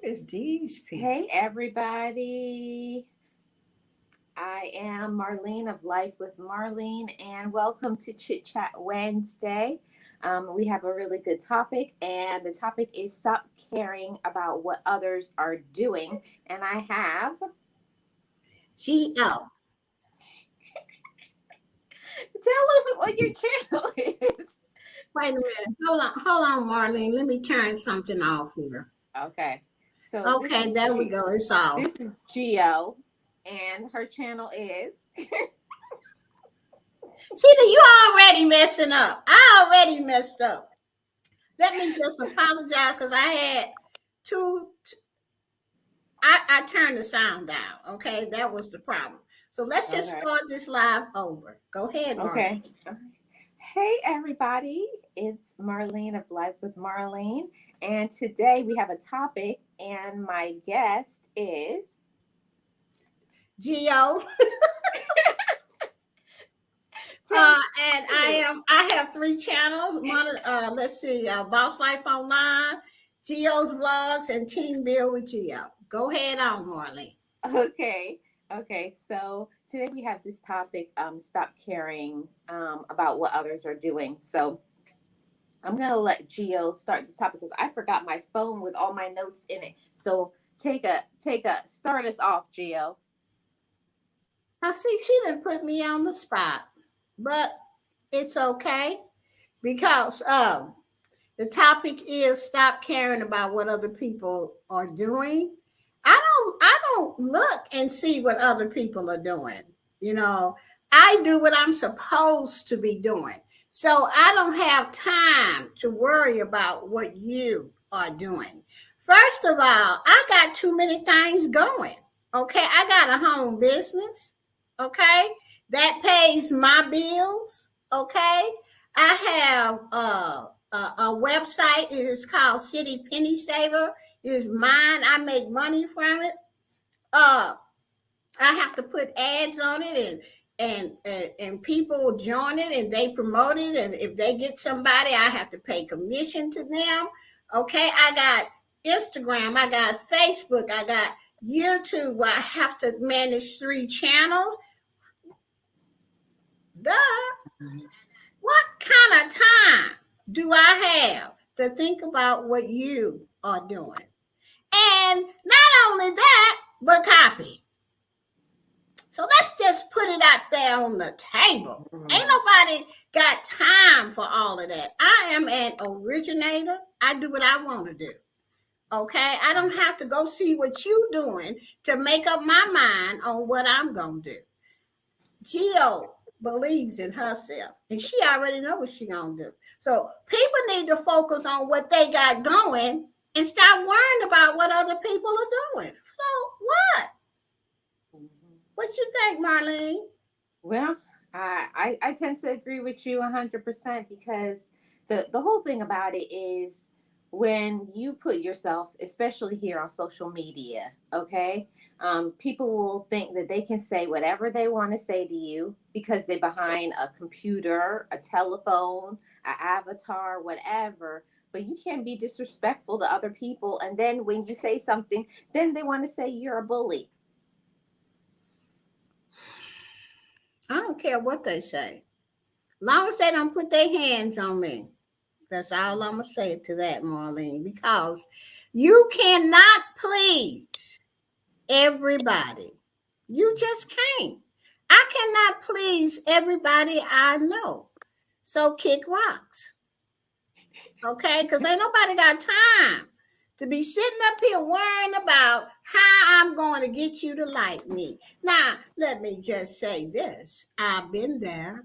is these people? Hey, everybody. I am Marlene of Life with Marlene, and welcome to Chit Chat Wednesday. We have a really good topic, and the topic is stop caring about what others are doing. And I have, G.O. tell us what your channel is. Wait a minute. Hold on, Marlene. Let me turn something off here. Okay, so Okay, there we go. It's off. This is Geo, and her channel is. See, you already messing up. I already messed up. Let me just apologize because I had two. I turned the sound down. Okay, that was the problem. So let's just Okay. start this live over. Go ahead, Okay. Marlene. Hey, everybody. It's Marlene of Life with Marlene. And today we have a topic, and my guest is. Geo. And I have three channels. One, let's see, Boss Life Online, Geo's Vlogs, and Team Build with Geo. Go ahead on, Marlene. Okay. Okay. So today we have this topic, stop caring about what others are doing. So I'm going to let Geo start this topic because I forgot my phone with all my notes in it. So start us off, Geo. I see she didn't put me on the spot, but it's okay because the topic is stop caring about what other people are doing. I don't look and see what other people are doing. You know, I do what I'm supposed to be doing. So I don't have time to worry about what you are doing. First of all, I got too many things going. Okay, I got a home business. Okay, that pays my bills. Okay, I have a website. It is called City Penny Saver. It is mine. I make money from it. Uh, I have to put ads on it, and people will join it, and they promote it. And if they get somebody, I have to pay commission to them. Okay, I got Instagram. I got Facebook. I got YouTube. Where I have to manage three channels. Duh. What kind of time do I have to think about what you are doing? And not only that, but copy. So let's just put it out there on the table. Ain't nobody got time for all of that. I am an originator. I do what I want to do. Okay? I don't have to go see what you doing to make up my mind on what I'm going to do. Geo believes in herself, and she already knows what she's going to do. So people need to focus on what they got going and stop worrying about what other people are doing. So what? What you think, Marlene? Well, I tend to agree with you 100% because the whole thing about it is when you put yourself, especially here on social media, okay, people will think that they can say whatever they want to say to you because they're behind a computer, a telephone, an avatar, whatever. But you can't be disrespectful to other people. And then when you say something, then they want to say you're a bully. I don't care what they say. Long as they don't put their hands on me. That's all I'm going to say to that, Marlene, because you cannot please everybody. You just can't. I cannot please everybody I know. So kick rocks. Okay? Because ain't nobody got time to be sitting up here worrying about how I'm going to get you to like me. Now, let me just say this. I've been there,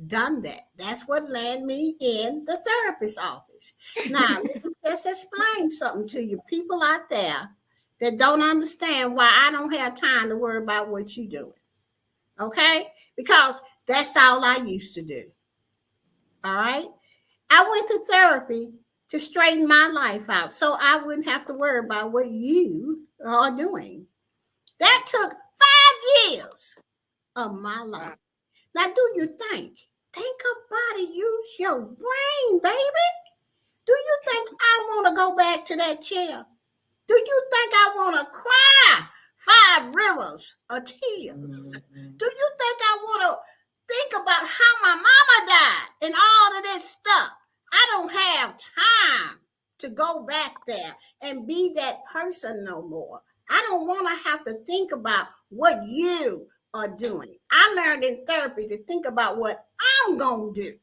done that. That's what landed me in the therapist's office. Now, let me just explain something to you. People out there that don't understand why I don't have time to worry about what you're doing. Okay? Because that's all I used to do. All right? I went to therapy to straighten my life out so I wouldn't have to worry about what you are doing. That took 5 years of my life. Now, do you think? Think about it. Use your brain, baby. Do you think I want to go back to that chair? Do you think I want to cry 5 rivers of tears? Do you think I want to think about how my mama died and all of this stuff? I don't have time to go back there and be that person no more. I don't want to have to think about what you are doing. I learned in therapy to think about what I'm going to do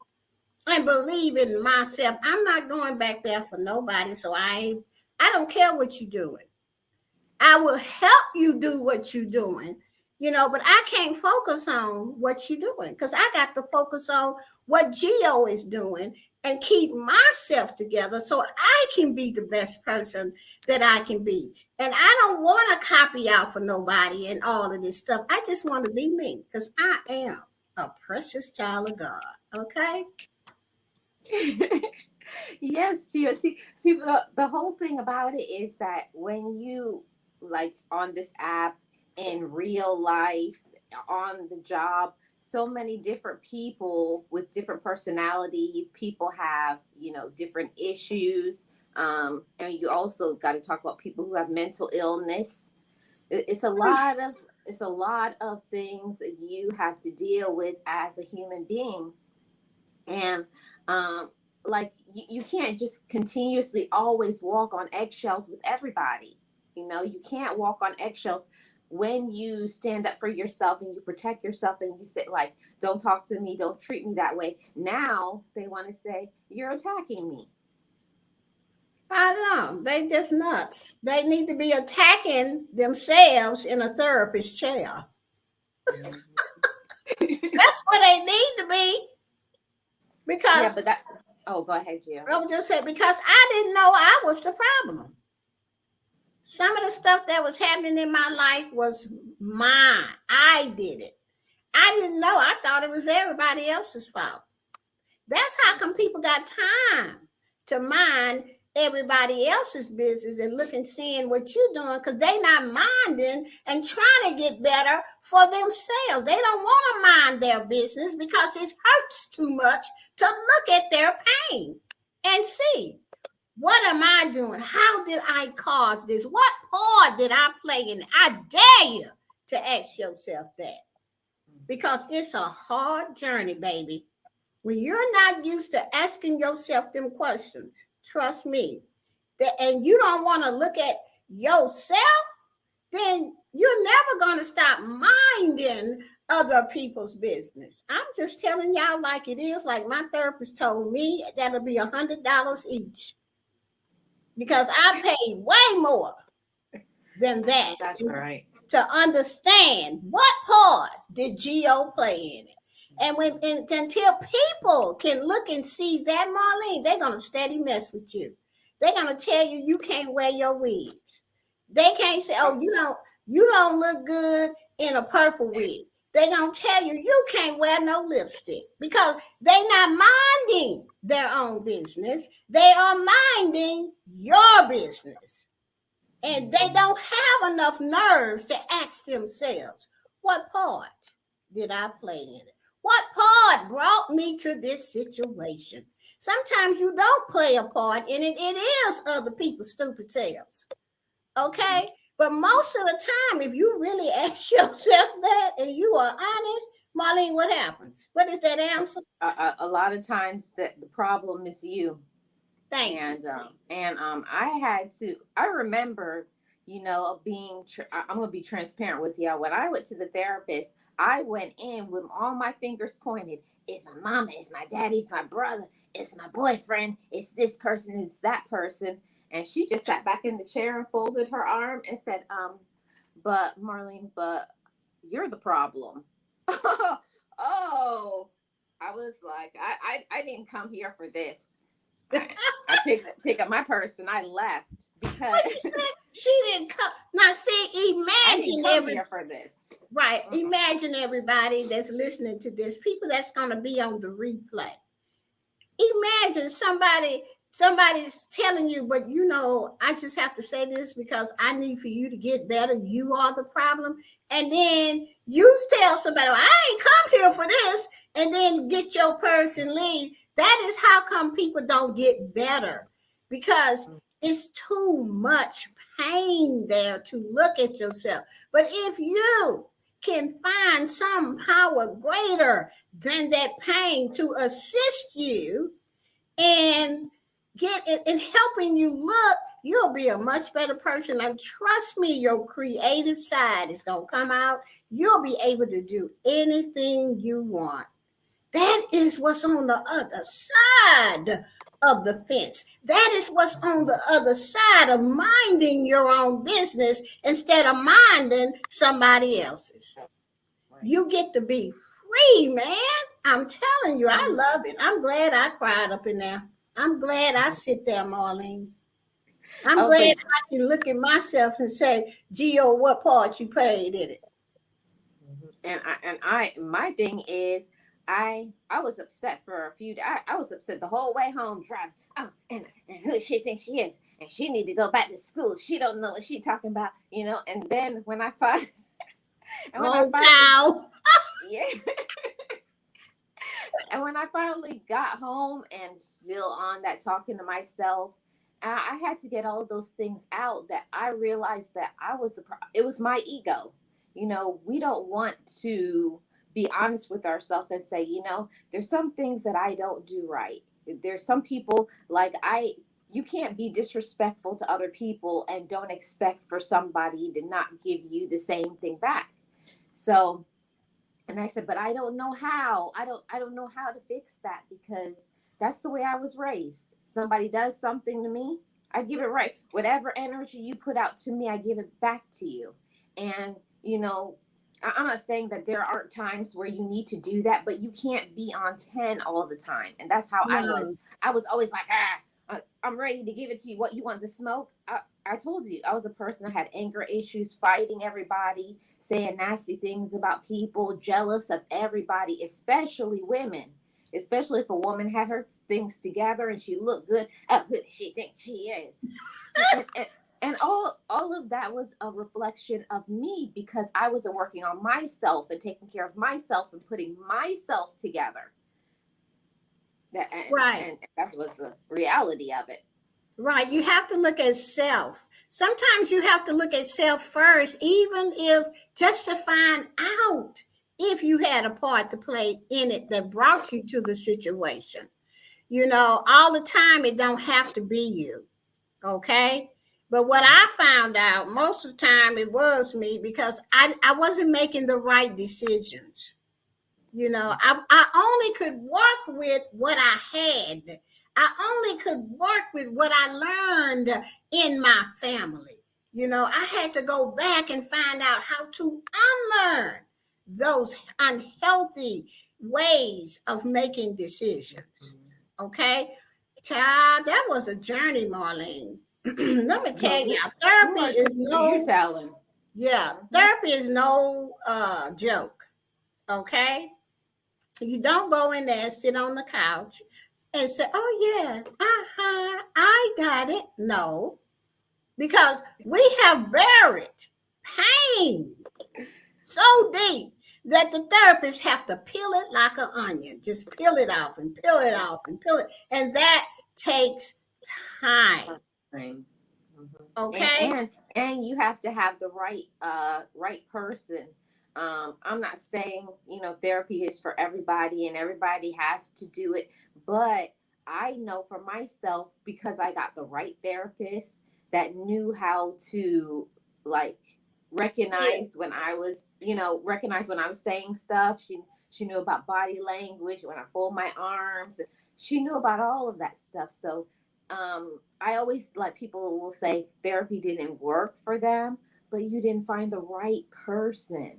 and believe in myself. I'm not going back there for nobody, so I don't care what you're doing. I will help you do what you're doing, but I can't focus on what you're doing because I got to focus on what Geo is doing and keep myself together so I can be the best person that I can be. And I don't want to copy out for nobody and all of this stuff. I just want to be me because I am a precious child of God. Okay? Yes, Gio. See, the whole thing about it is that when you like on this app in real life, on the job, so many different people with different personalities. People have, different issues. And you also got to talk about people who have mental illness. It's a lot of things that you have to deal with as a human being. And like you can't just continuously always walk on eggshells with everybody. You can't walk on eggshells when you stand up for yourself and you protect yourself and you say, like, don't talk to me, don't treat me that way. Now they want to say you're attacking me. I know. They just nuts. They need to be attacking themselves in a therapist chair. That's what they need to be. Yeah, Because but that. Oh, go ahead, Gio. I was just saying, because I didn't know I was the problem. Some of the stuff that was happening in my life was mine. I did it. I didn't know. I thought it was everybody else's fault. That's how come people got time to mind everybody else's business and look and seeing what you're doing because they not minding and trying to get better for themselves. They don't want to mind their business because it hurts too much to look at their pain and see, what am I doing? How did I cause this? What part did I play in it? I dare you to ask yourself that because it's a hard journey, baby. When you're not used to asking yourself them questions, trust me, and you don't want to look at yourself, then you're never going to stop minding other people's business. I'm just telling y'all like it is. Like my therapist told me, that'll be $100 each because I paid way more than that. That's right. To understand what part did Geo play in it. And until people can look and see that, Marlene, they're gonna steady mess with you. They're gonna tell you you can't wear your wigs. They can't say, "Oh, you don't look good in a purple wig." They're gonna tell you you can't wear no lipstick because they're not minding their own business. They are minding your business. And they don't have enough nerves to ask themselves, what part did I play in it? What part brought me to this situation? Sometimes you don't play a part in it. It is other people's stupid selves. Okay? But most of the time, if you really ask yourself that and you are honest, Marlene, what happens? What is that answer? A lot of times that the problem is you. Thank you. I remember, I'm going to be transparent with y'all. When I went to the therapist, I went in with all my fingers pointed. It's my mama, it's my daddy, it's my brother, it's my boyfriend, it's this person, it's that person. And she just sat back in the chair and folded her arm and said, but Marlene, but you're the problem. Oh, I was like, I didn't come here for this. I picked up my purse and I left because she didn't come. Now, see, imagine here for this. Right. Imagine everybody that's listening to this, people that's going to be on the replay. Imagine somebody's telling you, but I just have to say this because I need for you to get better. You are the problem. And then you tell somebody, well, I ain't come here for this, and then get your purse and leave. That is how come people don't get better, because it's too much pain there to look at yourself. But if you can find some power greater than that pain to assist you and get it and helping you look, you'll be a much better person. And trust me, your creative side is going to come out. You'll be able to do anything you want. That is what's on the other side of the fence. That is what's on the other side of minding your own business instead of minding somebody else's. You get to be free, man. I'm telling you, I love it. I'm glad I cried up in there. I'm glad I sit there, Marlene. I'm glad I can look at myself and say, Gio, what part you played in it? And my thing is, I was upset for a few days. I was upset the whole way home driving. Oh, and who she thinks she is, and she need to go back to school. She don't know what she talking about, you know. And then when I find, cow. Yeah. And when I finally got home and still on that talking to myself, I had to get all of those things out that I realized that it was my ego. You know, we don't want to be honest with ourselves and say, you know, there's some things that I don't do right. There's some people you can't be disrespectful to other people and don't expect for somebody to not give you the same thing back. So, and I said, but I don't know how. I don't know how to fix that because that's the way I was raised. Somebody does something to me, I give it right. Whatever energy you put out to me, I give it back to you. And, you know, I'm not saying that there aren't times where you need to do that, but you can't be on 10 all the time. And that's how I was. I was always like, I'm ready to give it to you. What, you want the smoke? I told you, I was a person that had anger issues, fighting everybody, saying nasty things about people, jealous of everybody, especially women. Especially if a woman had her things together and she looked good. Oh, who does she think she is? And all of that was a reflection of me because I wasn't working on myself and taking care of myself and putting myself together. And that was the reality of it. Right. You have to look at self. Sometimes you have to look at self first, even if just to find out if you had a part to play in it that brought you to the situation. You know, all the time it don't have to be you. Okay. But what I found out most of the time it was me because I wasn't making the right decisions. You know, I only could work with what I had. I only could work with what I learned in my family. You know, I had to go back and find out how to unlearn those unhealthy ways of making decisions. Okay. Child, that was a journey, Marlene. Let me tell you, therapy is no therapy is no joke. Okay. You don't go in there and sit on the couch and say, oh, yeah, I got it. No, because we have buried pain so deep that the therapists have to peel it like an onion. Just peel it off and peel it off and peel it. And that takes time. Okay. And you have to have the right person. I'm not saying, you know, therapy is for everybody and everybody has to do it, but I know for myself, because I got the right therapist that knew how to like recognize when I was, recognize when I was saying stuff. She knew about body language, when I fold my arms. She knew about all of that stuff. So I always, like, people will say therapy didn't work for them, but you didn't find the right person.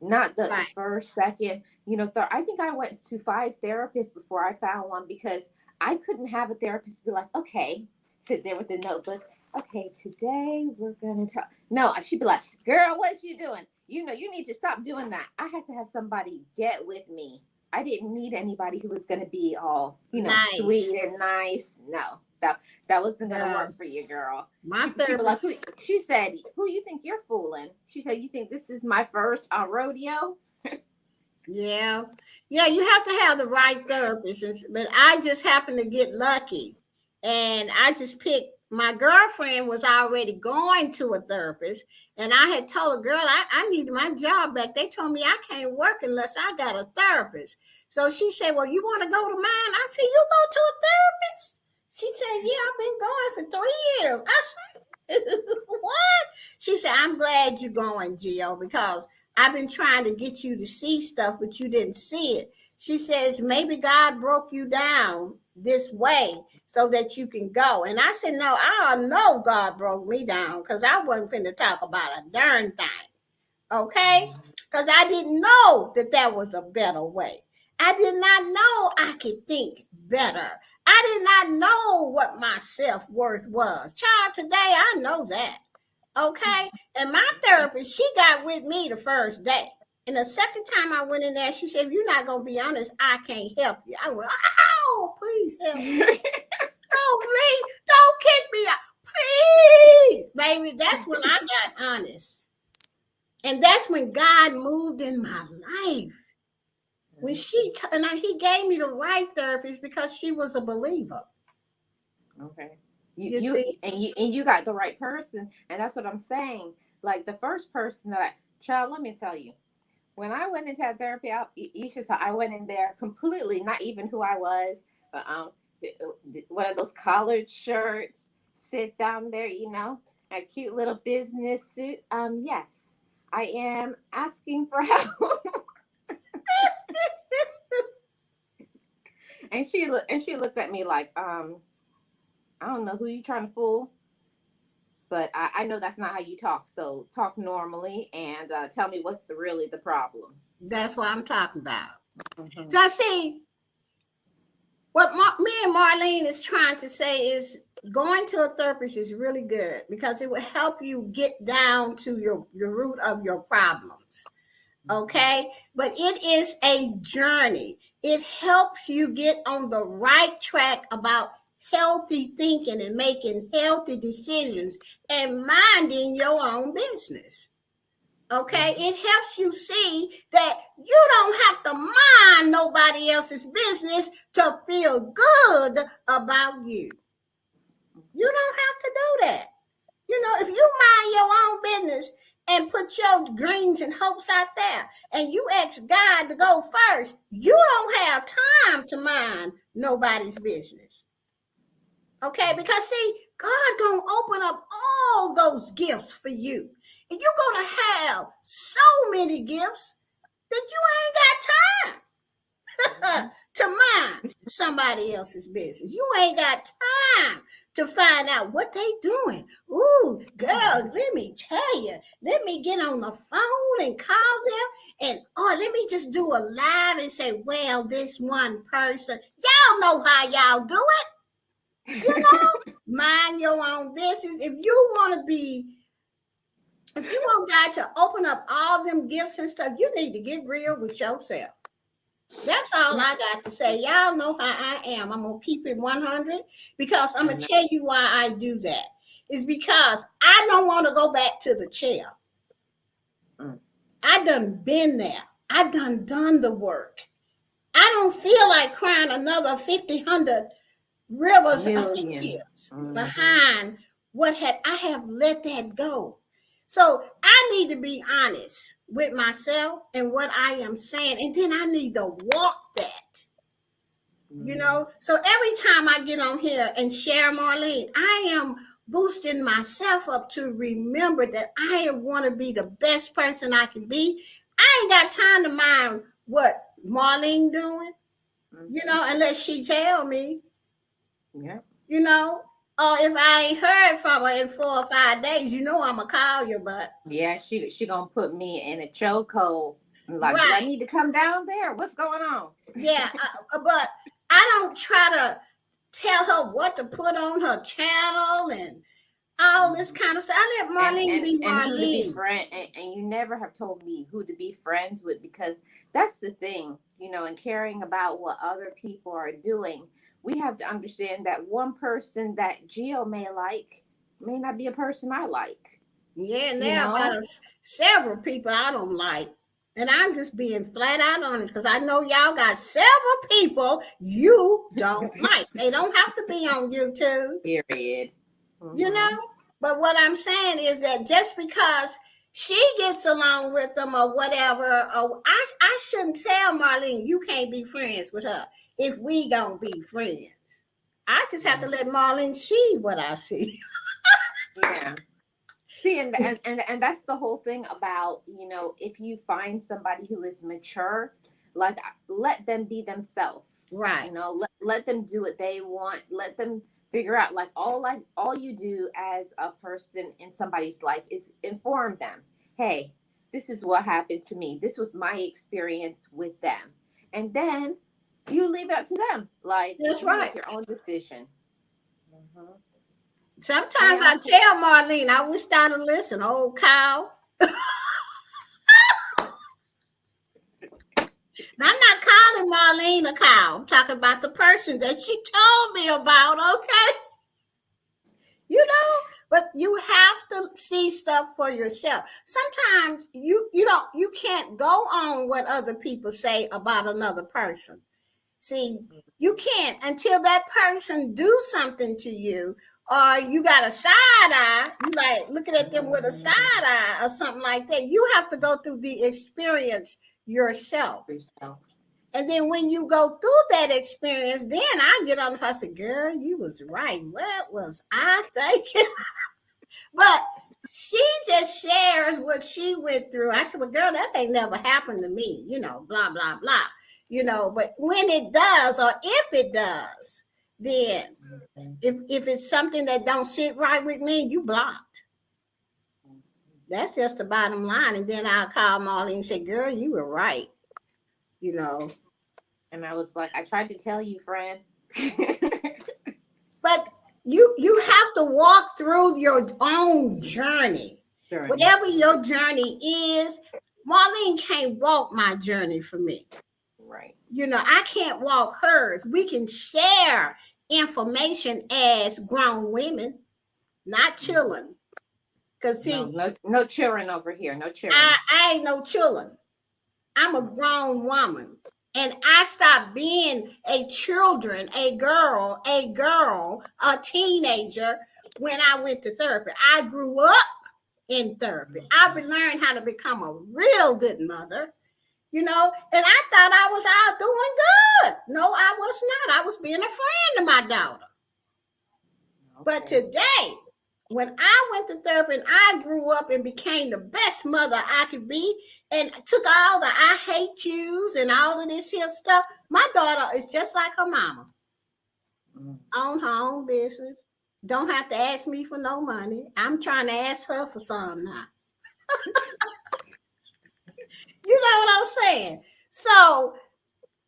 Not the first, second, I think I went to 5 therapists before I found one because I couldn't have a therapist be like, okay, sit there with the notebook. Okay, today we're going to talk. No, she'd be like, girl, what you doing? You need to stop doing that. I had to have somebody get with me. I didn't need anybody who was going to be all, nice. Sweet and nice. No, that wasn't going to work for you, girl. My therapist. She said, who you think you're fooling? She said, you think this is my first rodeo? Yeah, you have to have the right therapist. But I just happened to get lucky. And I just picked my girlfriend was already going to a therapist, and I had told a girl I needed my job back. They told me I can't work unless I got a therapist. So she said, well, you want to go to mine? I said, you go to a therapist? She said, yeah, I've been going for 3 years. I said, what? She said, I'm glad you're going, Gio, because I've been trying to get you to see stuff, but you didn't see it. She says, maybe God broke you down this way so that you can go. And I said, no, I know God broke me down because I wasn't finna talk about a darn thing. Okay? Because I didn't know that there was a better way. I did not know I could think better. I did not know what my self-worth was. Child, today I know that. Okay? And my therapist, she got with me the first day. And the second time I went in there, she said, if you're not going to be honest, I can't help you. I went, oh, please help me. Oh, please, don't kick me out. Please. Baby, that's when I got honest. And that's when God moved in my life. When he gave me the right therapist because she was a believer. Okay. You see? And you got the right person, and that's what I'm saying. Like the first person child, let me tell you, when I went into that therapy, you should say I went in there completely not even who I was. One of those collared shirts, sit down there, a cute little business suit. Yes, I am asking for help. And she looked at me like, I don't know who you trying to fool, but I know that's not how you talk. So talk normally and tell me what's really the problem. That's what I'm talking about. Mm-hmm. So I see what me and Marlene is trying to say is going to a therapist is really good because it will help you get down to your root of your problems. Okay, but it is a journey. It helps you get on the right track about healthy thinking and making healthy decisions and minding your own business. Okay, it helps you see that you don't have to mind nobody else's business to feel good about you. You don't have to do that. If you mind your own business and put your dreams and hopes out there and you ask God to go first, you don't have time to mind nobody's business. Okay, because see, God gonna open up all those gifts for you. And you're gonna have so many gifts that you ain't got time to mind somebody else's business. You ain't got time to find out what they doing. Ooh, girl, let me tell you. Let me get on the phone and call them. And let me just do a live and say, well, this one person. Y'all know how y'all do it. Mind your own business. If you want God to open up all them gifts and stuff, you need to get real with yourself. That's all I got to say. Y'all know how I am. I'm going to keep it 100 because I'm going to tell you why I do that. It's because I don't want to go back to the chair. I done been there. I done the work. I don't feel like crying another 100 rivers of tears behind what I have let that go. So I need to be honest with myself and what I am saying. And then I need to walk that, So every time I get on here and share Marlene, I am boosting myself up to remember that I want to be the best person I can be. I ain't got time to mind what Marlene doing, unless she tell me. Yeah. If I ain't heard from her in 4 or 5 days, I'm gonna call you. But yeah, she gonna put me in a chokehold. Like, right. Do I need to come down there? What's going on? Yeah, but I don't try to tell her what to put on her channel and all this kind of stuff. I let Marlene be Marlene. And who to be friend, and you never have told me who to be friends with, because that's the thing, and caring about what other people are doing. We have to understand that one person that Gio may not be a person I like. Yeah, and there are about several people I don't like. And I'm just being flat out honest because I know y'all got several people you don't like. They don't have to be on YouTube. Period. you know. But what I'm saying is that just because she gets along with them or whatever, or I shouldn't tell Marlene you can't be friends with her if we gonna be friends. I just have to let Marlene see what I see. Yeah. See, and that's the whole thing about, if you find somebody who is mature, like, let them be themselves. Right. Let them do what they want. Let them figure out, like, all you do as a person in somebody's life is inform them. Hey, this is what happened to me. This was my experience with them. And then you leave it up to them. Like, That's you right. make your own decision. Sometimes I tell Marlene, I wish I'd have listened, old cow. I'm not calling Marlene a cow. I'm talking about the person that she told me about, okay? But you have to see stuff for yourself. Sometimes you can't go on what other people say about another person. See, you can't until that person do something to you, or you got a side eye, you like looking at them with a side eye or something like that. You have to go through the experience yourself. And then when you go through that experience, then I get on the phone and say, girl, you was right. What was I thinking? But she just shares what she went through. I said, well, girl, that ain't never happened to me, blah, blah, blah, but when it does, or if it does, then if it's something that don't sit right with me, you blocked. That's just the bottom line. And then I'll call Marlene and say, girl, you were right, And I was like, I tried to tell you, friend. But you have to walk through your own journey. Whatever your journey is, Marlene can't walk my journey for me. Right. I can't walk hers. We can share information as grown women, not children. Because see, no children over here. No children. I ain't no children. I'm a grown woman. And I stopped being a children, a girl, a teenager when I went to therapy. I grew up in therapy. I learned how to become a real good mother, and I thought I was out doing good. No, I was not. I was being a friend to my daughter. Okay. But today, when I went to therapy and I grew up and became the best mother I could be and took all the I hate yous and all of this here stuff, my daughter is just like her mama. Own her own business. Don't have to ask me for no money. I'm trying to ask her for some now. You know what I'm saying? So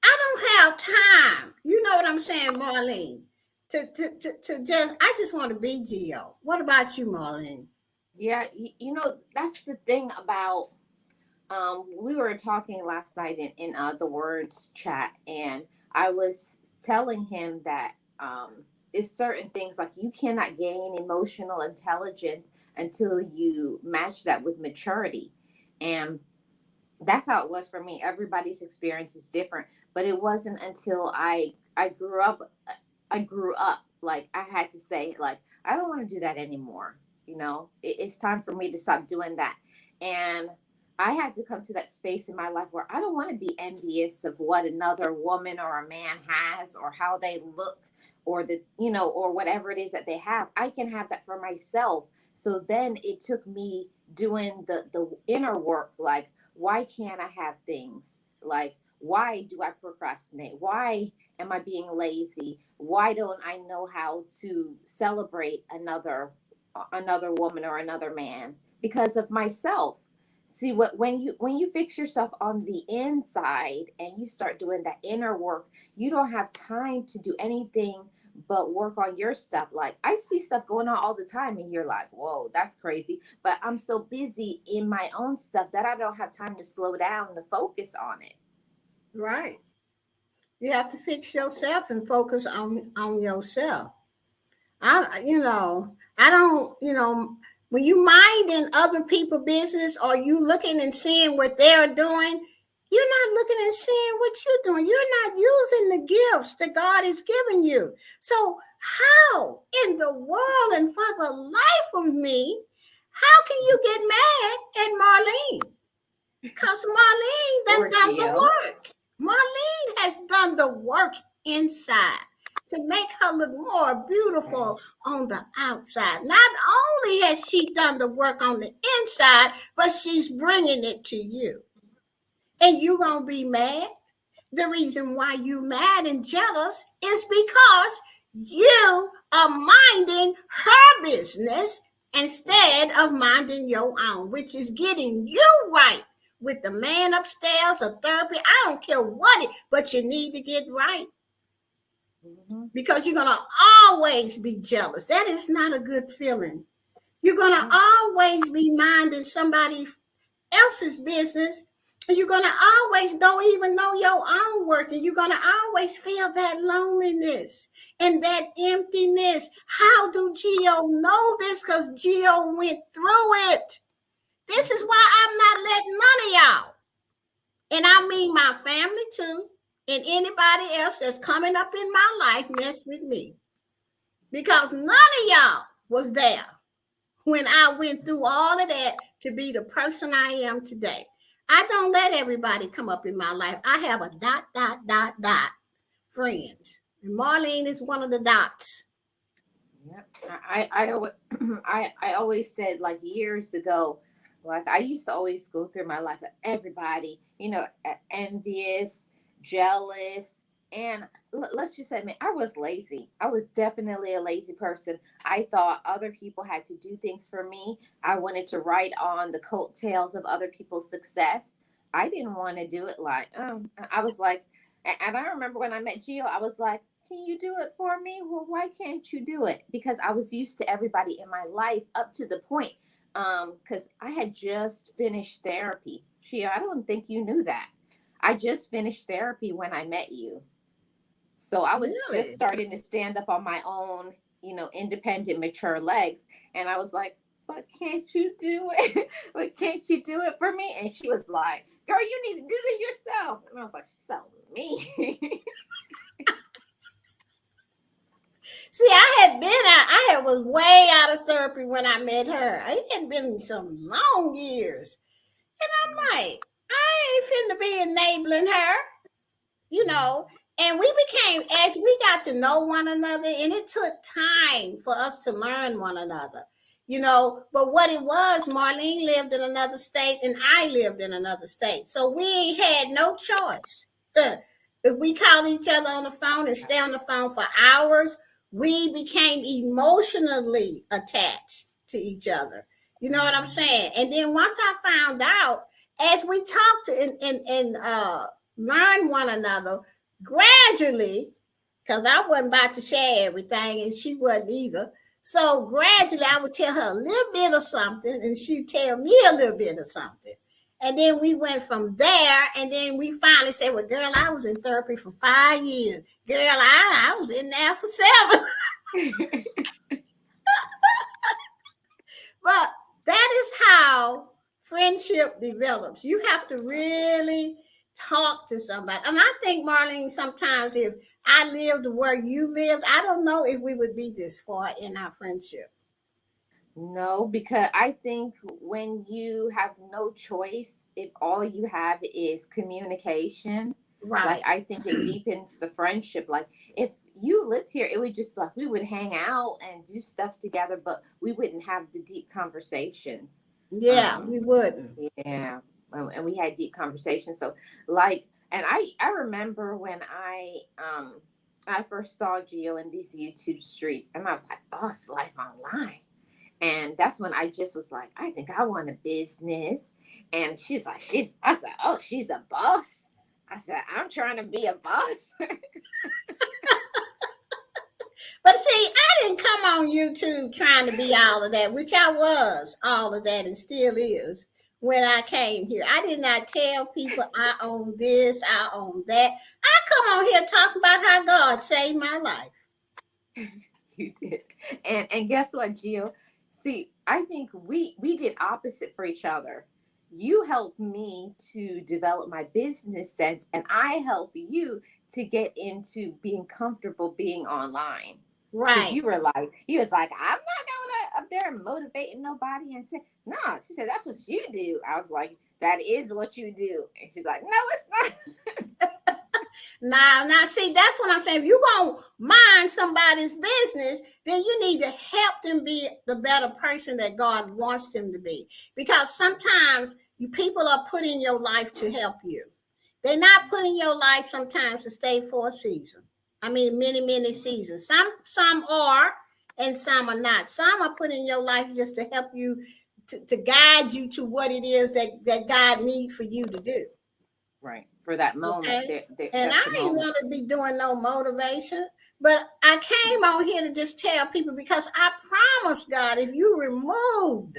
I don't have time. You know what I'm saying, Marlene? I just want to be Geo. What about you, Marlene? Yeah, that's the thing about, we were talking last night in the words chat, and I was telling him that it's certain things, like, you cannot gain emotional intelligence until you match that with maturity. And that's how it was for me. Everybody's experience is different, but it wasn't until I grew up. Like, I had to say, like, I don't want to do that anymore. It's time for me to stop doing that. And I had to come to that space in my life where I don't want to be envious of what another woman or a man has, or how they look, or or whatever it is that they have. I can have that for myself. So then it took me doing the inner work. Like, why can't I have things? Like, why do I procrastinate? Why am I being lazy? Why don't I know how to celebrate another woman or another man? Because of myself. See, when you fix yourself on the inside and you start doing that inner work, you don't have time to do anything but work on your stuff. Like, I see stuff going on all the time and you're like, whoa, that's crazy. But I'm so busy in my own stuff that I don't have time to slow down to focus on it. Right. You have to fix yourself and focus on yourself. I don't, when you minding other people's business, or you looking and seeing what they're doing, you're not looking and seeing what you're doing. You're not using the gifts that God is giving you. So how in the world and for the life of me, how can you get mad at Marlene? Because Marlene Or done the Gio. work. Marlene has done the work inside to make her look more beautiful on the outside. Not only has she done the work on the inside, but she's bringing it to you. And you going to be mad? The reason why you mad and jealous is because you are minding her business instead of minding your own, which is getting you right with the man upstairs or therapy. I don't care what it, but you need to get right because you're going to always be jealous. That is not a good feeling. You're going to always be minding somebody else's business. And you're going to always don't even know your own work. And you're going to always feel that loneliness and that emptiness. How do Gio know this? Because Gio went through it. This is why I'm not letting none of y'all, and I mean my family too, and anybody else that's coming up in my life mess with me. Because none of y'all was there when I went through all of that to be the person I am today. I don't let everybody come up in my life. I have a dot friends. And Marlene is one of the dots. Yep. I always said, like, years ago, like, I used to always go through my life with everybody, envious, jealous, and let's just admit, I was lazy. I was definitely a lazy person. I thought other people had to do things for me. I wanted to ride on the coattails of other people's success. I didn't want to do it like, I was like, and I remember when I met Gio, I was like, can you do it for me? Well, why can't you do it? Because I was used to everybody in my life up to the point. Because I had just finished therapy. Gio, I don't think you knew that. I just finished therapy when I met you. So I was just Really? starting to stand up on my own, independent, mature legs. And I was like, but can't you do it? But can't you do it for me? And she was like, girl, you need to do this yourself. And I was like, she's so mean. See, I was way out of therapy when I met her. It had been some long years. And I'm like, I ain't finna be enabling her, you know. And we became, as we got to know one another, and it took time for us to learn one another, you know. But what it was, Marlene lived in another state and I lived in another state. So we ain't had no choice. If we called each other on the phone and stay on the phone for hours, we became emotionally attached to each other. You know what I'm saying? And then once I found out, as we talked and learn one another gradually, because I wasn't about to share everything and she wasn't either. So gradually I would tell her a little bit of something and she'd tell me a little bit of something. And then we went from there, and then we finally said, well, girl, I was in therapy for 5 years. Girl, I was in there for 7. But that is how friendship develops. You have to really talk to somebody. And I think, Marlene, sometimes if I lived where you lived, I don't know if we would be this far in our friendship. No, because I think when you have no choice, if all you have is communication, like, Right. I think it deepens the friendship. Like, if you lived here, it would just be like we would hang out and do stuff together, but we wouldn't have the deep conversations. Yeah, Um, we wouldn't. yeah, and we had deep conversations. So, like, and I remember when I first saw Gio in these YouTube streets, and I was like, oh, it's life online. And that's when I just was like, I think I want a business. And she's like, I said, oh, she's a boss. I said, I'm trying to be a boss. But see, I didn't come on YouTube trying to be all of that, which I was all of that and still is when I came here. I did not tell people I own this, I own that. I come on here talking about how God saved my life. You did. And guess what, Gio? See, I think we did opposite for each other. You helped me to develop my business sense, and I help you to get into being comfortable being online. Because Right. you were like, he was like, I'm not going up there and motivating nobody and say, no. She said, that's what you do. I was like, that is what you do. And she's like, no, it's not. Now, see, that's what I'm saying. If you're going to mind somebody's business, then you need to help them be the better person that God wants them to be. Because sometimes people are put in your life to help you. They're not put in your life sometimes to stay for a season. I mean, many, many seasons. Some are, and some are not. Some are put in your life just to help you, to guide you to what it is that God needs for you to do. Right. For that moment. Okay. And That's the I ain't moment. want to be doing no motivation, but I came on here to just tell people because I promise God, if you removed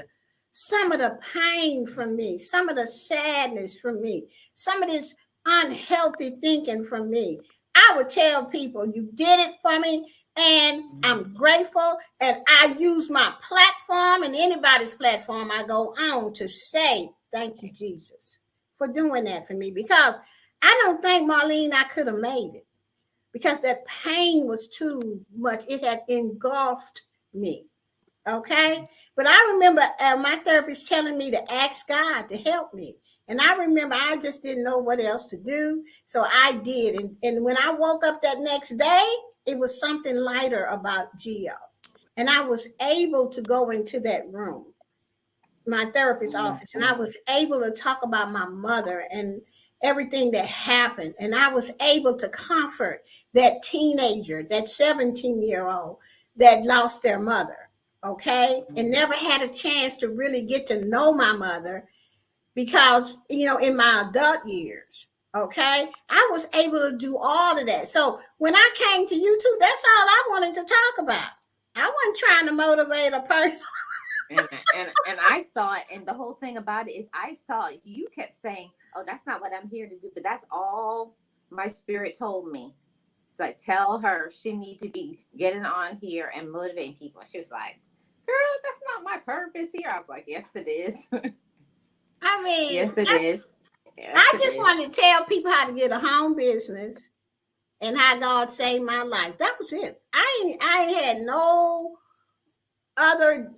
some of the pain from me, some of the sadness from me, some of this unhealthy thinking from me, I would tell people you did it for me. And I'm grateful. And I use my platform and anybody's platform I go on to say, thank you, Jesus, for doing that for me. Because I don't think, Marlene, I could have made it because that pain was too much. It had engulfed me. Okay. But I remember my therapist telling me to ask God to help me. And I remember I just didn't know what else to do. So I did. And when I woke up that next day, it was something lighter about Geo. And I was able to go into that room, my therapist's office, and I was able to talk about my mother and everything that happened. And I was able to comfort that teenager, that 17-year-old that lost their mother, okay, and never had a chance to really get to know my mother because, in my adult years, okay, I was able to do all of that. So when I came to YouTube, that's all I wanted to talk about. I wasn't trying to motivate a person. And I saw it, and the whole thing about it is I saw it. You kept saying, oh, that's not what I'm here to do, but that's all my spirit told me. So I tell her she need to be getting on here and motivating people. She was like, girl, that's not my purpose here. I was like, yes it is. I mean, Yes it is. Yes I it just is. wanted to tell people how to get a home business and how God saved my life. That was it. I ain't had no other,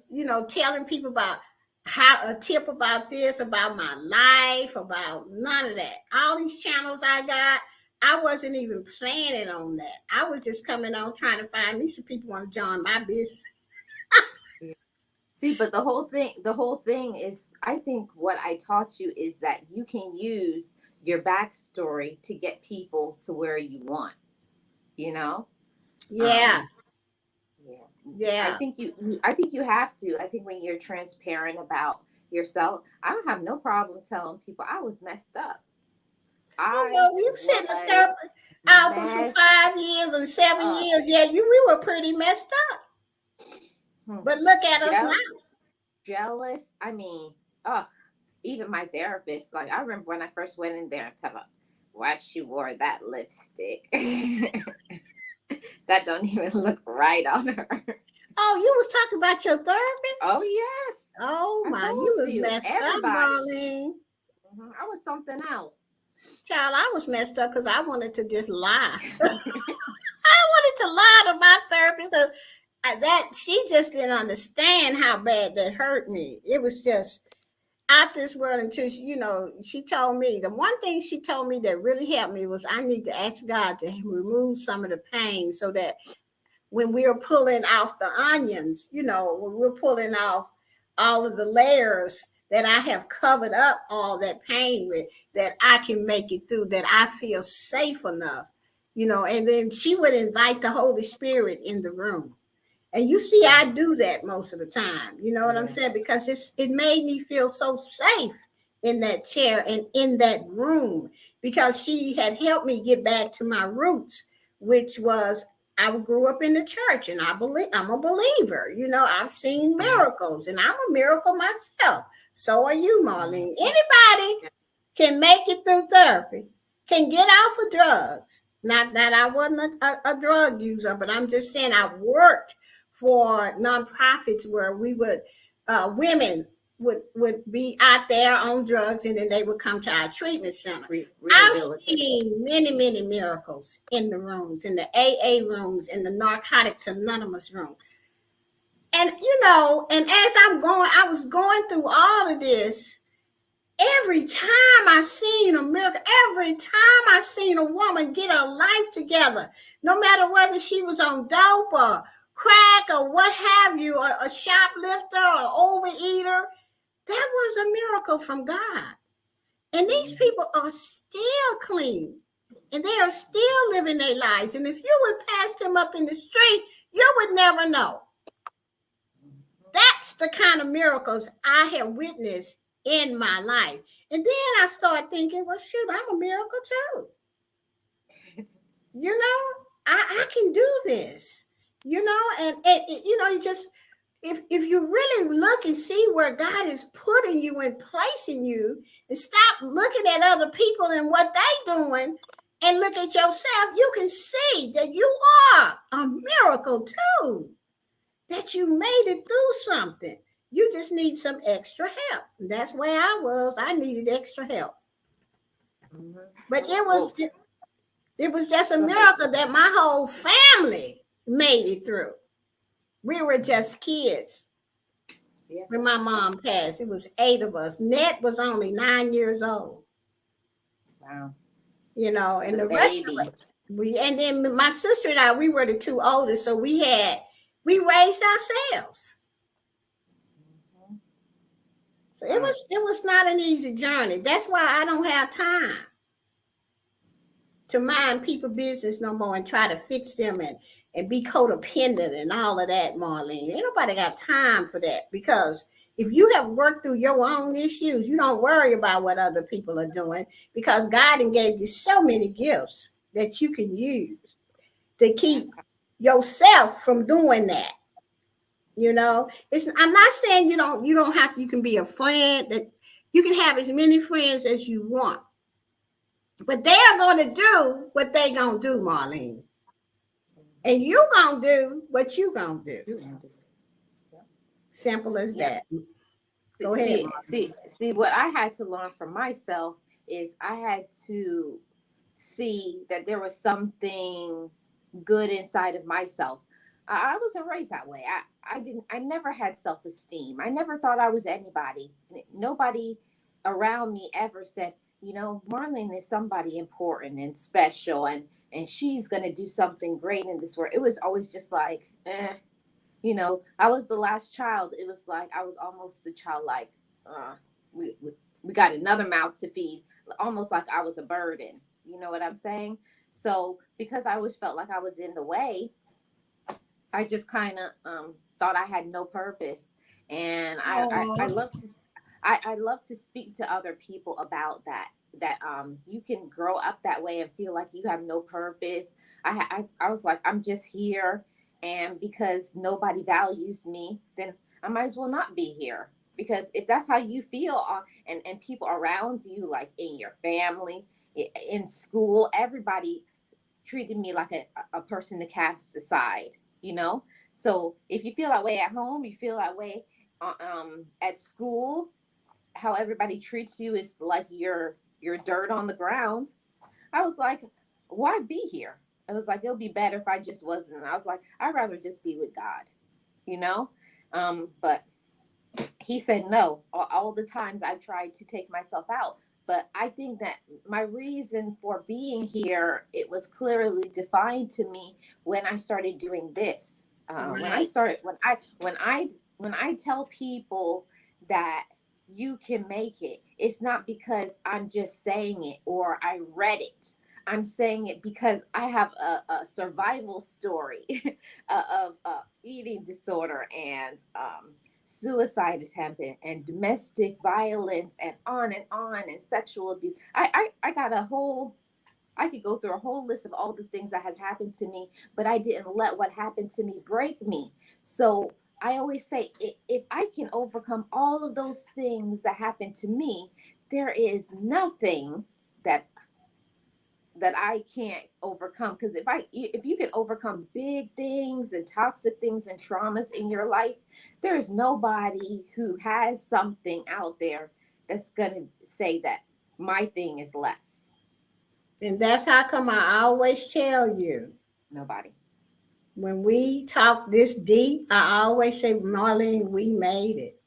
telling people about how a tip about this, about my life, about none of that. All these channels I got, I wasn't even planning on that. I was just coming on trying to find me some people want to join my business. See, but the whole thing is, I think what I taught you is that you can use your backstory to get people to where you want, you know? Yeah, Um, yeah. I yeah. think I think you have to. I think when you're transparent about yourself, I don't have no problem telling people I was messed up. Oh, I well, you sitting was there out for messed 5 years and 7 up. years. Yeah, we were pretty messed up. Hmm. But look at us Jealous, now. jealous. I mean, oh, even my therapist, like I remember when I first went in there and tell her why she wore that lipstick. That don't even look right on her. Oh, you was talking about your therapist? Oh yes. Oh I my, you told was you. messed up, Everybody. Marlene. I was something else. Child, I was messed up because I wanted to just lie. I wanted to lie to my therapist because that she just didn't understand how bad that hurt me. It was just out this world until she told me the one thing she told me that really helped me was I need to ask God to remove some of the pain so that when we're pulling off the onions, when we're pulling off all of the layers that I have covered up all that pain with, that I can make it through, that I feel safe enough, and then she would invite the Holy Spirit in the room. And you see, I do that most of the time. You know what I'm Yeah. saying? Because it made me feel so safe in that chair and in that room because she had helped me get back to my roots, which was I grew up in the church and I'm a believer. I've seen miracles and I'm a miracle myself. So are you, Marlene. Anybody can make it through therapy, can get off of drugs. Not that I wasn't a drug user, but I'm just saying I worked for nonprofits where we would women would be out there on drugs, and then they would come to our treatment center. I've Rehabilitate. seen many miracles in the rooms, in the AA rooms, in the Narcotics Anonymous room. And and as I was going through all of this, every time I seen a miracle, every time I seen a woman get her life together, no matter whether she was on dope or crack or what have you, or a shoplifter or overeater, that was a miracle from God. And these people are still clean, and they are still living their lives. And if you would pass them up in the street, you would never know. That's the kind of miracles I have witnessed in my life. And then I start thinking, well, shoot, I'm a miracle too. I can do this. And you just, if you really look and see where God is putting you and placing you, and stop looking at other people and what they doing, and look at yourself, you can see that you are a miracle too. That you made it through something. You just need some extra help. And that's where I was. I needed extra help. But it was just a miracle that my whole family made it through. We were just kids when my mom passed. It was 8 of us. Ned was only 9 years old. Wow. And the rest of us, and then my sister and I, we were the 2 oldest, so we raised ourselves. So it was not an easy journey. That's why I don't have time to mind people business no more and try to fix them and be codependent and all of that, Marlene. Ain't nobody got time for that, because if you have worked through your own issues, you don't worry about what other people are doing, because God gave you so many gifts that you can use to keep yourself from doing that. I'm not saying you don't have to. You can be a friend, that you can have as many friends as you want, but they are going to do what they going to do, Marlene, and you going to do what you going to do. Simple as that. Go ahead. See, what I had to learn for myself is I had to see that there was something good inside of myself. I wasn't raised that way. I never had self-esteem. I never thought I was anybody. Nobody around me ever said, Marlene is somebody important and special, and she's going to do something great in this world. It was always just like, I was the last child. It was like I was almost the child, like, we got another mouth to feed, almost like I was a burden. You know what I'm saying? So because I always felt like I was in the way, I just kind of thought I had no purpose. And I love to speak to other people about that you can grow up that way and feel like you have no purpose. I was like, I'm just here, and because nobody values me, then I might as well not be here. Because if that's how you feel, and people around you, like in your family, in school, everybody treated me like a person to cast aside, So if you feel that way at home, you feel that way at school, how everybody treats you is like you're dirt on the ground. I was like, why be here? I was like, it'll be better if I just wasn't. I was like, I'd rather just be with God, But he said no. All the times I tried to take myself out. But I think that my reason for being here, it was clearly defined to me when I started doing this. Right. When I tell people that you can make it, it's not because I'm just saying it or I read it. I'm saying it because I have a survival story of eating disorder and suicide attempt and domestic violence and on and sexual abuse. I got I could go through a whole list of all the things that has happened to me, but I didn't let what happened to me break me. So I always say, if I can overcome all of those things that happened to me, there is nothing that that I can't overcome. Because if you can overcome big things and toxic things and traumas in your life, there's nobody who has something out there that's gonna say that my thing is less. And that's how come I always tell you, Nobody. when we talk this deep, I always say, Marlene, we made it.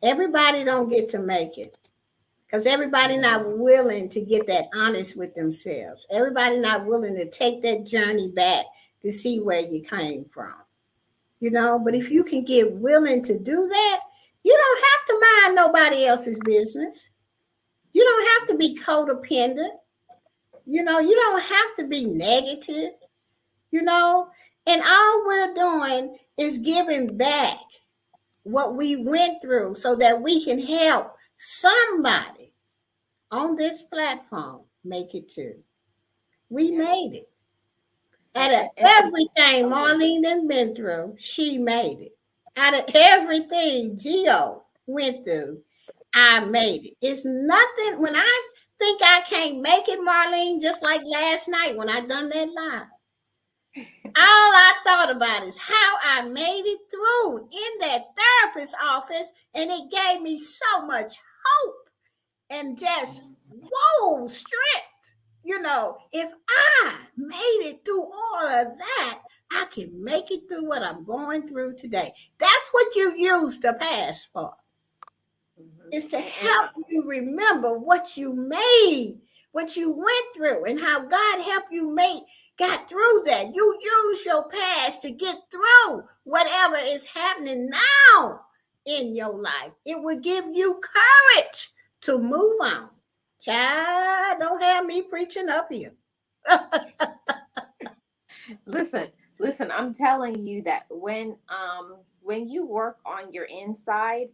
Everybody don't get to make it. Because everybody not willing to get that honest with themselves. Everybody not willing to take that journey back to see where you came from. But if you can get willing to do that, you don't have to mind nobody else's business. You don't have to be codependent. You don't have to be negative, and all we're doing is giving back what we went through so that we can help somebody on this platform make it too. We Yeah. made it. Out And, of and, and, and everything oh, Marlene done been through, she made it. Out of everything Gio went through, I made it. It's nothing. When I think I can't make it, Marlene, just like last night when I done that live, all I thought about is how I made it through in that therapist's office, and it gave me so much hope and just whoa strength. If I made it through all of that, I can make it through what I'm going through today. That's what you use the past for, mhm. is to and, help you remember what you made, what you went through, and how God helped you got through that. You use your past to get through whatever is happening now in your life. It will give you courage to move on. Child, don't have me preaching up here. listen, listen, I'm telling you that when you work on your inside,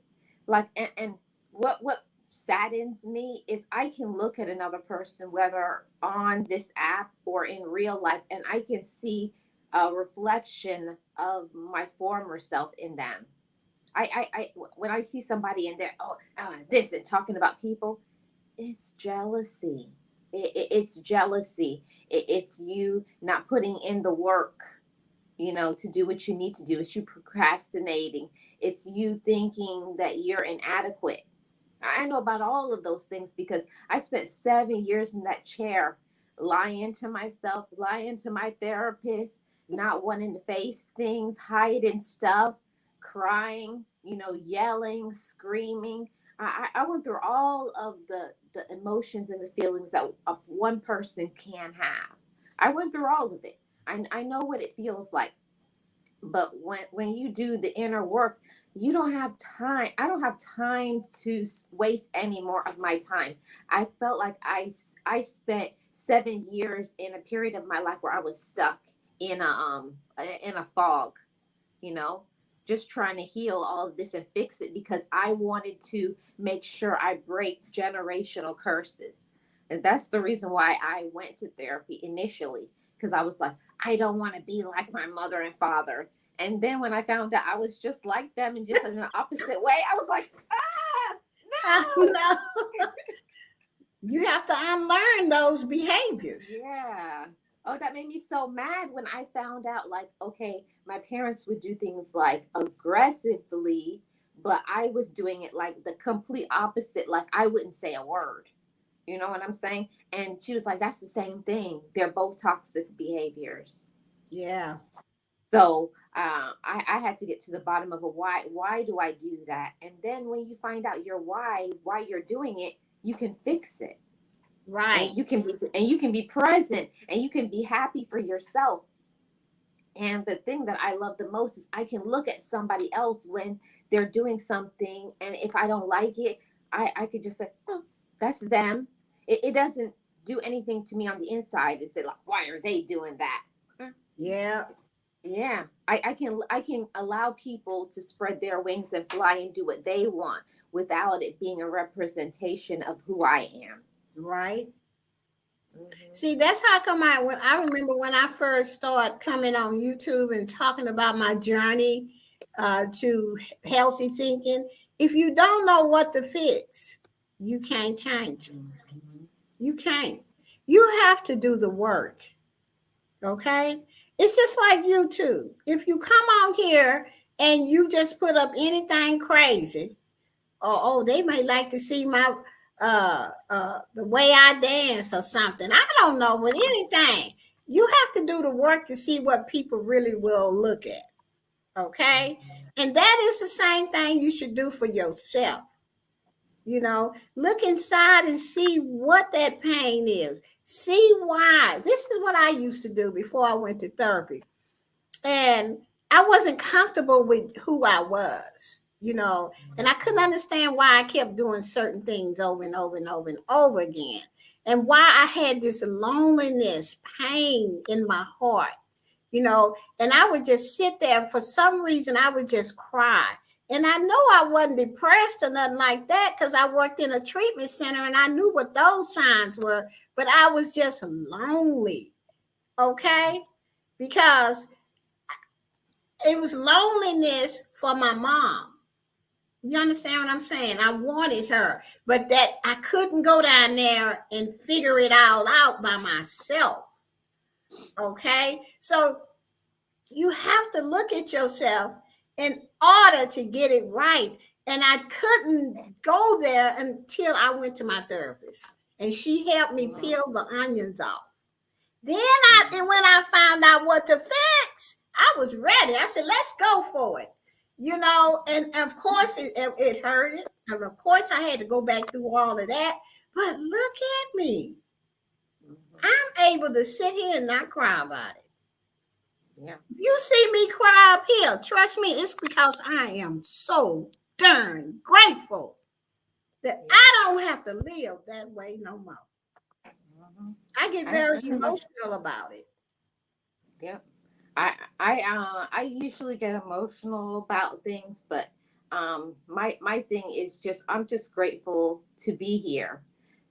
like and what saddens me is I can look at another person, whether on this app or in real life, and I can see a reflection of my former self in them. When I see somebody in there, this and talking about people, it's jealousy. It's jealousy. It's you not putting in the work, to do what you need to do. It's you procrastinating. It's you thinking that you're inadequate. I know about all of those things because I spent 7 years in that chair, lying to myself, lying to my therapist, not wanting to face things, hiding stuff, crying, yelling, screaming. I went through all of the emotions and the feelings that one person can have. I went through all of it. I know what it feels like. But when you do the inner work, you don't have time. I don't have time to waste any more of my time. I felt like I spent 7 years in a period of my life where I was stuck in a fog, you know, just trying to heal all of this and fix it because I wanted to make sure I break generational curses. And that's the reason why I went to therapy initially, because I was like, I don't want to be like my mother and father. And then when I found out I was just like them and just in the opposite way, I was like, no. No. You have to unlearn those behaviors. Yeah. Oh, that made me so mad when I found out, like, okay, my parents would do things like aggressively, but I was doing it like the complete opposite. Like, I wouldn't say a word. You know what I'm saying? And she was like, that's the same thing. They're both toxic behaviors. Yeah. So I had to get to the bottom of a why. Why do I do that? And then when you find out your why you're doing it, you can fix it, Right. and you can be present, and you can be happy for yourself. And the thing that I love the most is I can look at somebody else when they're doing something, and if I don't like it, I could just say, oh, that's them. It doesn't do anything to me on the inside and say, like, why are they doing that? Yeah. Yeah, I can allow people to spread their wings and fly and do what they want without it being a representation of who I am. Right. Mhm. See, that's how come I remember when I first started coming on YouTube and talking about my journey to healthy thinking. If you don't know what to fix, you can't change it. Mhm. You can't. You have to do the work. Okay. It's just like YouTube. If you come on here and you just put up anything crazy, or oh, they may like to see my the way I dance or something. I don't know, with anything. You have to do the work to see what people really will look at. Okay. And that is the same thing you should do for yourself. Look inside and see what that pain is. See why. This is what I used to do before I went to therapy. And I wasn't comfortable with who I was, and I couldn't understand why I kept doing certain things over and over and over and over again. And why I had this loneliness, pain in my heart, and I would just sit there. For some reason, I would just cry. And I know I wasn't depressed or nothing like that because I worked in a treatment center and I knew what those signs were, but I was just lonely, okay? Because it was loneliness for my mom. You understand what I'm saying? I wanted her, but that I couldn't go down there and figure it all out by myself. Okay? So you have to look at yourself in order to get it right. And I couldn't go there until I went to my therapist. And she helped me peel the onions off. Then and when I found out what to fix, I was ready. I said, let's go for it. And of course it hurted. And of course I had to go back through all of that. But look at me. I'm able to sit here and not cry about it. Yeah. You see me cry up here. Trust me, it's because I am so darn grateful that I don't have to live that way no more. I get very emotional about it. Yeah. I usually get emotional about things, but my thing is just I'm just grateful to be here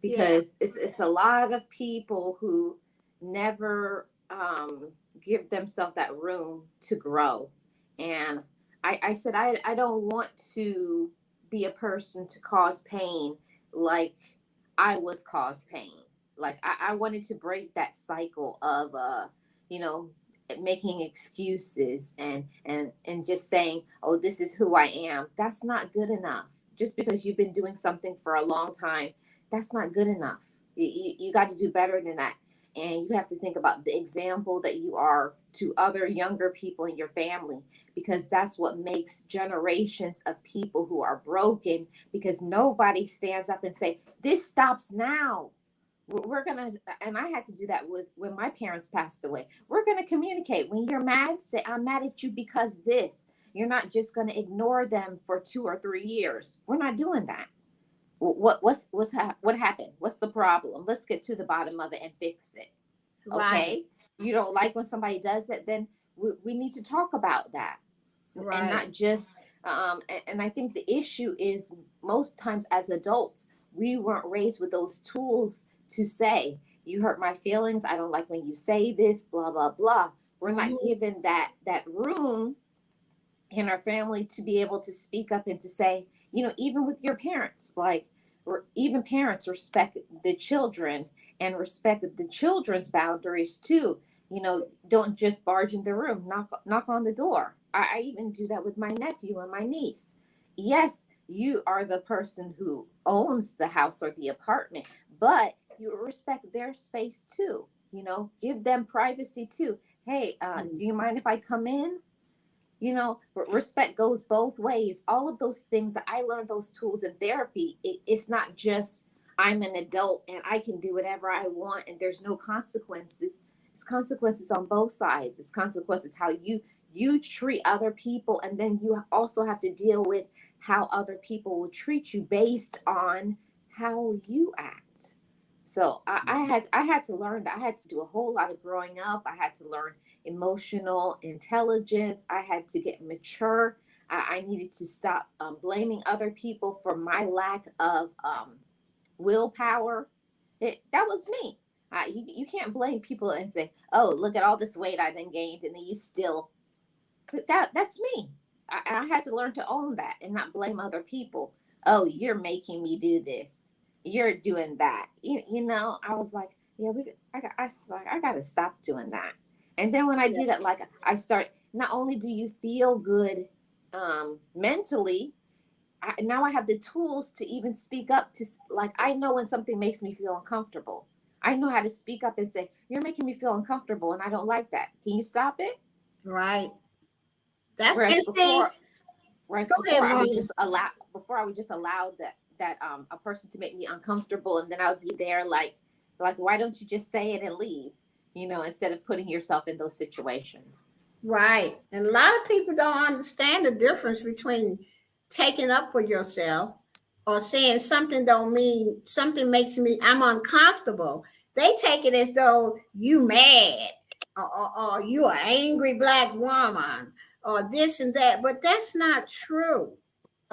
Yeah. because it's a lot of people who never give themselves that room to grow. And I said I don't want to be a person to cause pain like I was caused pain. Like I wanted to break that cycle of you know making excuses and just saying, oh, this is who I am. That's not good enough. Just because you've been doing something for a long time, that's not good enough. You got to do better than that. And you have to think about the example that you are to other younger people in your family, because that's what makes generations of people who are broken, because nobody stands up and say this stops now. We're gonna, and I had to do that with when my parents passed away. We're gonna communicate. When you're mad, say I'm mad at you because this. You're not just gonna ignore them for 2 or 3 years. We're not doing that. What happened? What's the problem? Let's get to the bottom of it and fix it. Right. Okay. You don't like when somebody does it, then we need to talk about that, and Right. not just and I think the issue is most times as adults we weren't raised with those tools to say you hurt my feelings, I don't like when you say this, blah blah blah. We're not Mhm. given that room in our family to be able to speak up and to say, even with your parents, like, or even parents respect the children and respect the children's boundaries too. Don't just barge in the room, knock on the door. I even do that with my nephew and my niece. Yes, you are the person who owns the house or the apartment, but you respect their space too. Give them privacy too. Hey, do you mind if I come in? Respect goes both ways. All of those things that I learned, those tools in therapy, it's not just I'm an adult and I can do whatever I want and there's no consequences. It's consequences on both sides. It's consequences how you treat other people, and then you also have to deal with how other people will treat you based on how you act. So I had to learn that. I had to do a whole lot of growing up. I had to learn emotional intelligence. I had to get mature. I needed to stop blaming other people for my lack of willpower. That was me. You can't blame people and say, "Oh, look at all this weight I then gained," and then you still. But that's me. I had to learn to own that and not blame other people. Oh, you're making me do this. You're doing that. I was like, Yeah, I gotta stop doing that. And then when I Yeah. do that, like I start, not only do you feel good mentally, now I have the tools to even speak up to, like, I know when something makes me feel uncomfortable. I know how to speak up and say, you're making me feel uncomfortable and I don't like that. Can you stop it? Right. That's Whereas and see, before, whereas go ahead, before I would Marlene. just allow, that a person to make me uncomfortable, and then I would be there like why don't you just say it and leave, instead of putting yourself in those situations. Right. And a lot of people don't understand the difference between taking up for yourself or saying something don't mean something makes me I'm uncomfortable. They take it as though you mad or you are angry black woman or this and that. But that's not true.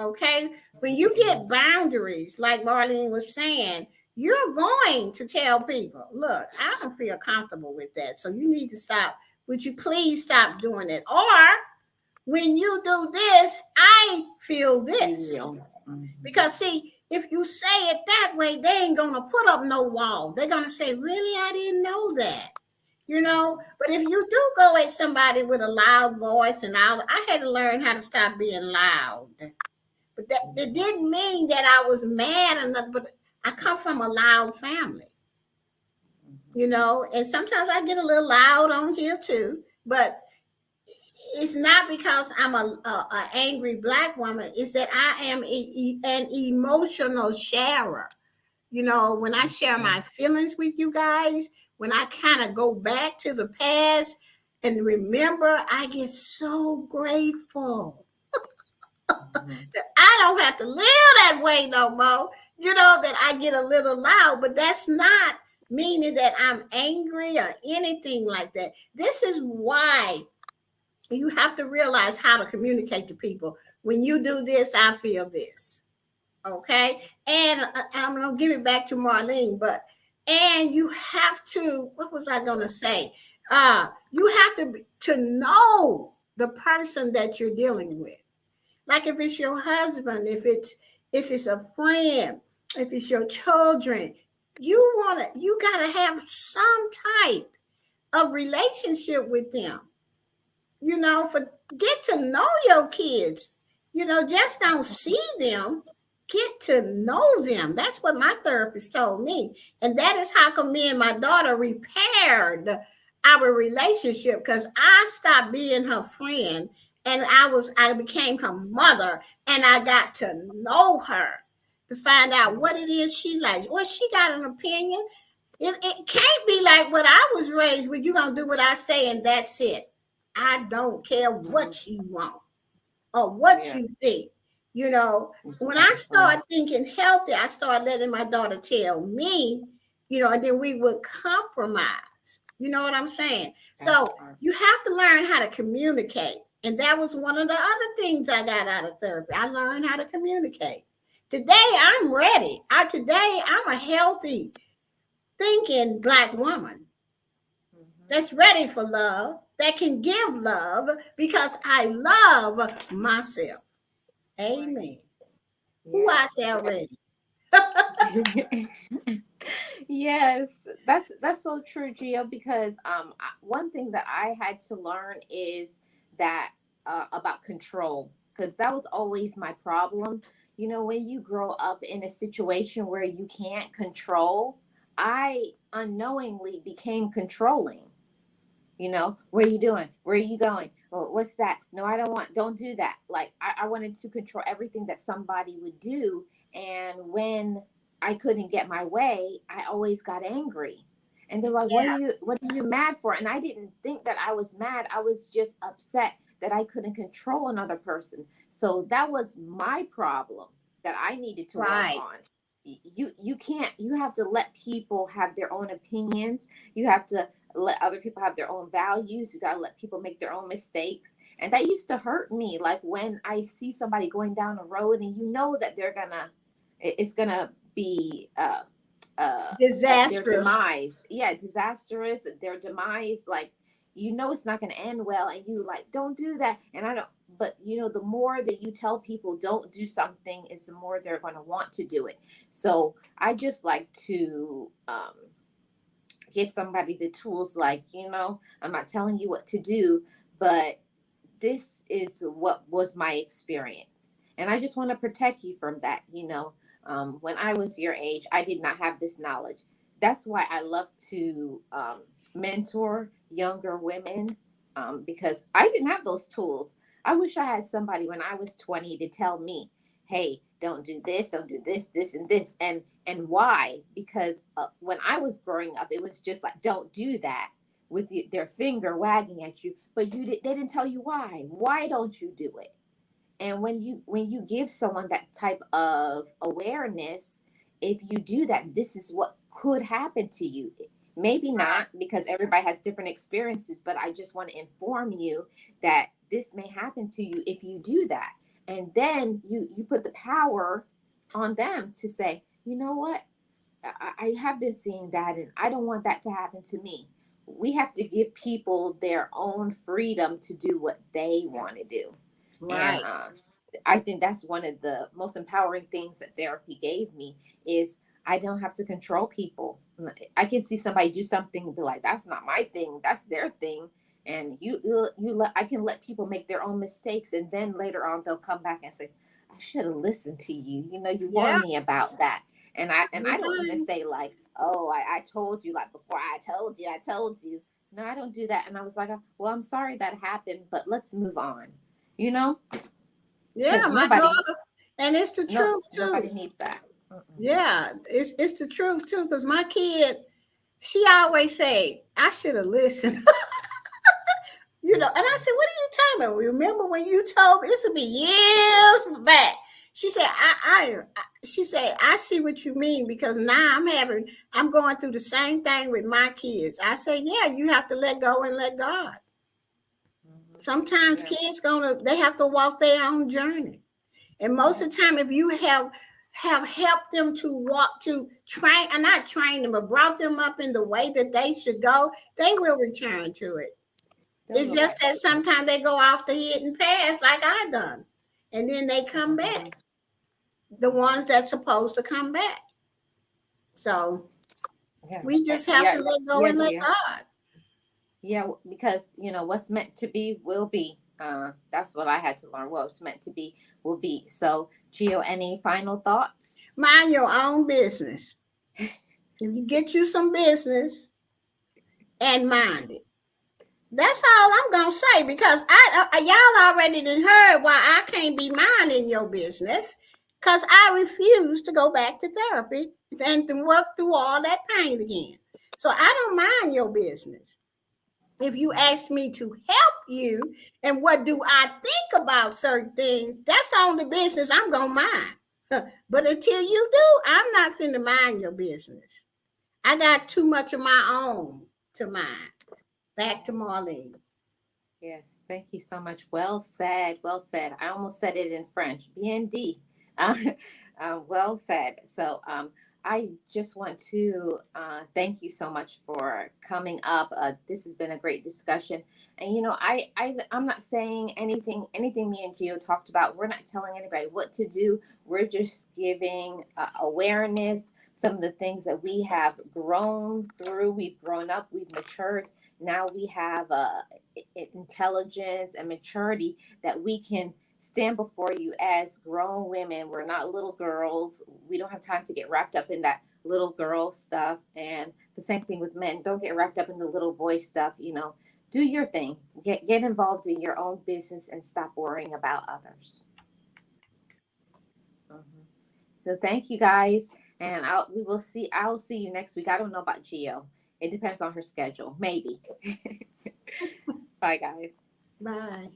Okay. When you get boundaries, like Marlene was saying, you're going to tell people, look, I don't feel comfortable with that. So you need to stop. Would you please stop doing it? Or when you do this, I feel this. Feel. Mhm. Because see, if you say it that way, they ain't gonna put up no wall. They're gonna say, really, I didn't know that. But if you do go at somebody with a loud voice and all, I had to learn how to stop being loud. But that didn't mean that I was mad or nothing, but I come from a loud family, and sometimes I get a little loud on here too, but it's not because I'm a angry black woman. It's that I am an emotional sharer. When I share my feelings with you guys, when I kind of go back to the past and remember, I get so grateful Mhm. that I don't have to live that way no more. That I get a little loud, but that's not meaning that I'm angry or anything like that. This is why you have to realize how to communicate to people. When you do this, I feel this. Okay. And I'm going to give it back to Marlene, and you have to, what was I going to say? You have to know the person that you're dealing with. Like if it's your husband, if it's a friend, if it's your children, you gotta have some type of relationship with them. For get to know your kids. Just don't see them. Get to know them. That's what my therapist told me. And that is how come me and my daughter repaired our relationship because I stopped being her friend and I became her mother and I got to know her to find out what it is she likes. Well, she got an opinion. It can't be like what I was raised with. You're going to do what I say and that's it. I don't care Mhm. what you want or what Yeah. you think. You know, when I Right. start thinking healthy, I start letting my daughter tell me, and then we would compromise. You know what I'm saying? That So part. you have to learn how to communicate. And that was one of the other things I got out of therapy. I learned how to communicate. Today I'm ready. Today I'm a healthy thinking black woman Mhm. that's ready for love, that can give love because I love myself. Right. Amen. Who out Yes. there ready? Yes, that's so true, Gio. Because one thing that I had to learn is that about control, because that was always my problem. When you grow up in a situation where you can't control, I unknowingly became controlling. Where are you doing? Where are you going? Oh, what's that? No, I don't do that. Like I wanted to control everything that somebody would do. And when I couldn't get my way, I always got angry. And they're like, Yeah, what are you mad for? And I didn't think that I was mad. I was just upset that I couldn't control another person. So that was my problem that I needed to work right. on. You can't, you have to let people have their own opinions. You have to let other people have their own values. You got to let people make their own mistakes. And that used to hurt me. Like when I see somebody going down a road and that it's gonna be uh, their Disastrous. demise. Yeah, disastrous. Their demise. Like it's not gonna end well, and you like don't do that. And I don't. But the more that you tell people don't do something, is the more they're gonna want to do it. So I just like to give somebody the tools, like, I'm not telling you what to do, but this is what was my experience. And I just want to protect you from that. When I was your age, I did not have this knowledge. That's why I love to mentor younger women, because I didn't have those tools. I wish I had somebody when I was 20 to tell me, hey, don't do this, this, and this. And why? Because when I was growing up, it was just like, don't do that, with their finger wagging at you, but they didn't tell you why. Why don't you do it? And when you give someone that type of awareness, if you do that, this is what could happen to you. Maybe not, because everybody has different experiences, but I just want to inform you that this may happen to you if you do that. And then you put the power on them to say, you know what, I have been seeing that, and I don't want that to happen to me. We have to give people their own freedom to do what they want to do. And Right. I think that's one of the most empowering things that therapy gave me, is I don't have to control people. I can see somebody do something and be like, that's not my thing, that's their thing. And I can let people make their own mistakes, and then later on they'll come back and say, I should have listened to you. You Yeah. warned me about that. And I don't even Mhm. say like, oh, I told you, like, before I told you. No, I don't do that. And I was like, well, I'm sorry that happened, but let's move on. You know, Yeah, because my nobody, daughter, and it's the no, truth too. nobody needs that. Mm-mm. Yeah, it's the truth too. Because my kid, she always say, I should have listened. And I said, what are you talking about? Remember when you told me, this would be years back. She said, she said, I see what you mean, because now I'm going through the same thing with my kids. I say, yeah, you have to let go and let God. Mhm. Sometimes Yeah. kids they have to walk their own journey. And most Yeah. of the time, if you have helped them to walk, to train, and not train them, but brought them up in the way that they should go, they will return to it. They'll It's go just back that to it. sometimes they go off the hidden path like I done. And then they come Mhm. back. The ones that's supposed to come back. So Yeah. we just have Yeah. to let go Yeah, and let Gia. God. Yeah, because what's meant to be will be. That's what I had to learn. What's meant to be will be. So, Gio, any final thoughts? Mind your own business. If you get you some business and mind it. That's all I'm gonna say, because y'all already done heard why I can't be minding your business, because I refuse to go back to therapy and to work through all that pain again. So I don't mind your business. If you ask me to help you and what do I think about certain things, that's the only business I'm gonna mind. But until you do, I'm not finna mind your business. I got too much of my own to mind. Back to Marlene. Yes, thank you so much. Well said. Well said. I almost said it in French. BND. Well said. So, I just want to thank you so much for coming up. This has been a great discussion. And I'm not saying anything me and Gio talked about. We're not telling anybody what to do. We're just giving awareness. Some of the things that we have grown through. We've grown up. We've matured. Now we have intelligence and maturity that we can stand before you as grown women. We're not little girls. We don't have time to get wrapped up in that little girl stuff. And the same thing with men. Don't get wrapped up in the little boy stuff. Do your thing. Get involved in your own business and stop worrying about others. Mhm. So thank you guys, and I'll see you next week. I don't know about Geo. It depends on her schedule. Maybe. Bye, guys. Bye.